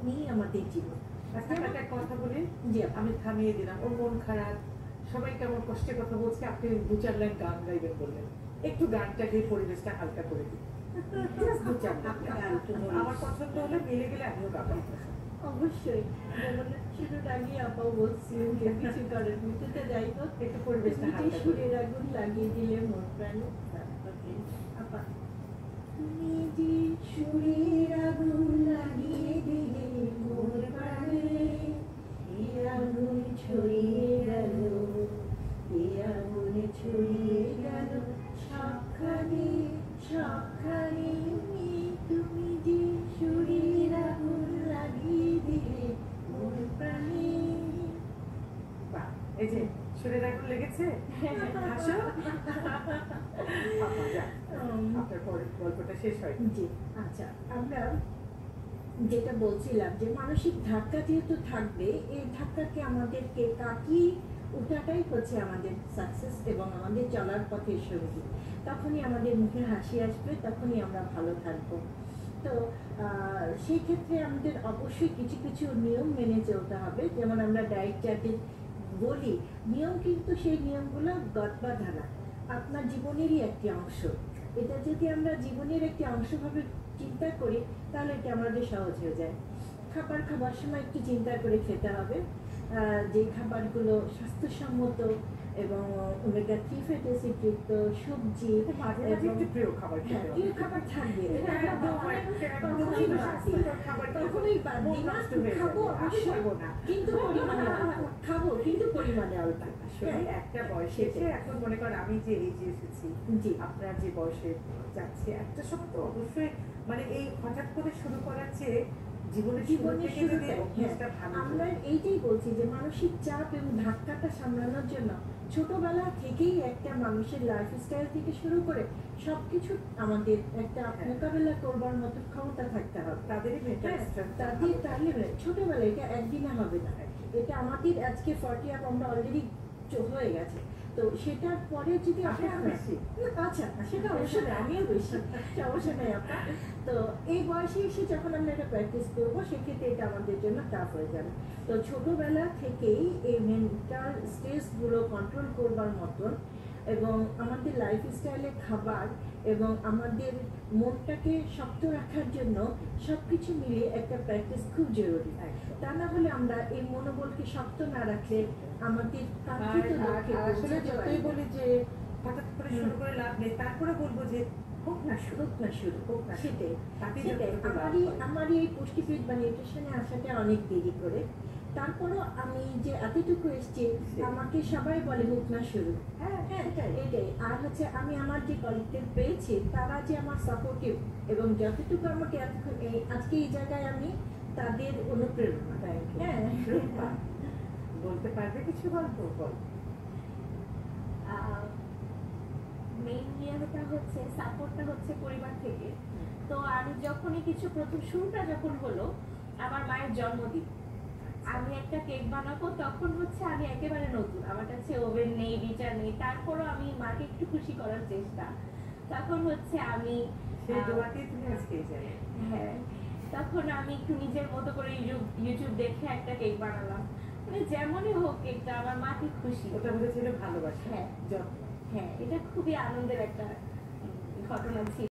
নিয়ে আমাদের জীবন। আচ্ছা একটা কথা বলি, জি আমি থামিয়ে দিলাম, ওর মন খারাপ, সবাই কেমন কষ্টের কথা বলছে, আপনি 2-4 লাইন গান গাইবেন বললেন, একটু গানটা গিয়ে পরিবেশটা হালকা করে দিন। আমার পছন্দ হলে মিলে গেলে আমিও গাবো। অবশ্যই শুধু লাগিয়ে আপাও বলছিলেন যে কিছু করেন তো যাই হোক, একটু পরিবেশটা হালকা সুরের আগুন লাগিয়ে দিলে মন প্রাণ আপা, তুমি যে সুরের আগুন লাগিয়ে দিলে মোর প্রাণে, এই আগুন ছড়িয়ে গেল, এই আগুন ছড়িয়ে গেল সবখানে সবখানে, তুমি যে সুরের আগুন লাগিয়ে দিলে মোর প্রাণে। বাহ, এই যে সুরের আগুন লেগেছে, হাসো। আপনার গল্পটা শেষ হয়। জি আচ্ছা, আমরা যেটা বলছিলাম যে মানসিক ধাক্কা যেহেতু থাকবে, এই ধাক্কাকে আমাদেরকে কাটিয়ে ওঠাটাই হচ্ছে আমাদের সাকসেস এবং আমাদের চলার পথের সঙ্গী। তখনই আমাদের মুখে হাসি আসবে, তখনই আমরা ভালো থাকবো। তো সেই ক্ষেত্রে আমাদের অবশ্যই কিছু কিছু নিয়ম মেনে চলতে হবে। যেমন আমরা ডায়েট চার্টে বলি নিয়ম, কিন্তু সেই নিয়মগুলো গদবাঁধা না, আপনার জীবনেরই একটি অংশ। এটা যদি আমরা জীবনের একটি অংশভাবে চিন্তা করি তাহলে এটা আমাদের সহজ হয়ে যায়। খাবার খাবার সময় একটু চিন্তা করে খেতে হবে, যে খাবারগুলো স্বাস্থ্যসম্মত এবং ওমেগা 3 ফ্যাটি অ্যাসিডযুক্ত সবজি, প্রিয় খাবার প্রিয় খাবার থাকবে, কখনোই বাদ দিই না, খাবো অবশ্যই, কিন্তু পরিমাণে খাবো, কিন্তু পরিমাণে অল্প। একটা বয়সে এসে এখন মনে করেন আমি যে এজে এসেছি, জি আপনার যে বয়সে যাচ্ছে, একটা সময় তো অবশ্যই মানে এই হঠাৎ করে শুরু করার চেয়ে জীবনের শুরুতে আমরা এইটাই বলছি যে মানসিক চাপ এবং ধাক্কাটা সামলানোর জন্য ছোটবেলা থেকেই একটা মানুষের লাইফস্টাইল থেকে শুরু করে সবকিছু আমাদের একটা মোকাবেলা করবার মতো ক্ষমতা থাকতে হবে। তাদের ছোটবেলায় এটা একদিনে হবে না, এটা আমাদের আজকে 40 আপ আমরা অলরেডি হয়ে গেছে, তো সেটার পরে যদি আচ্ছা সেটা অবশ্যই আমিও বেশি, সমস্যা নেই আপনার। তো এই বয়সে এসে যখন আমরা এটা প্র্যাকটিস করবো সেক্ষেত্রে এটা আমাদের জন্য টাফ হয়ে যাবে। তো ছোটবেলা থেকেই এই মেন্টাল স্ট্রেসগুলো কন্ট্রোল করবার মতন এবং আমাদের লাইফস্টাইলে খাবার এবং আমাদের মনটাকে শক্ত রাখার জন্য সবকিছু মিলিয়ে একটা প্র্যাকটিস খুব জরুরি। তা না হলে আমরা এই মনোবলকে শক্ত না রাখলে আমাদের আসলে যতই বলি যে হঠাৎ করে শুরু করে লাভ নেই, তারপরে বলবো যে হোক না শুরু, সেটাই। আমার এই পুষ্টিবিদ বা নিউট্রিশনে আসাটা অনেক দেরি করে, তারপরও আমি যে এতটুকু এসছি আমাকে সবাই বলে হোক না শুরু। এটাই। আর হচ্ছে আমি আমার যে কলিগদের পেয়েছি তারা যে আমার সাপোর্টিভ এবং যতটুকু আমাকে আজকে এই জায়গায় আমি তাদের অনুপ্রেরণা। বলতে পারবে কিছু গল্প? মেইন নিয়মটা হচ্ছে সাপোর্টটা হচ্ছে পরিবার থেকে। তো আমি যখনই কিছু প্রথম শুরুটা যখন হলো আমার মায়ের জন্মদিন, আমি একটা কেক বানাবো, তখন হচ্ছে আমি একেবারে নতুন, আমার কাছে ওভেন নেই, বিটার নেই, তারপরও আমি মাকে একটু খুশি করার চেষ্টা। তখন হচ্ছে আমি হ্যাঁ, তখন আমি একটু নিজের মতো করে ইউটিউব দেখে একটা কেক বানালাম, মানে যেমনই হোক কেকটা আমার মাকে খুশি, ওটা ছিল ভালোবাসা। হ্যাঁ, এটা খুবই আনন্দের একটা ঘটনা ছিল।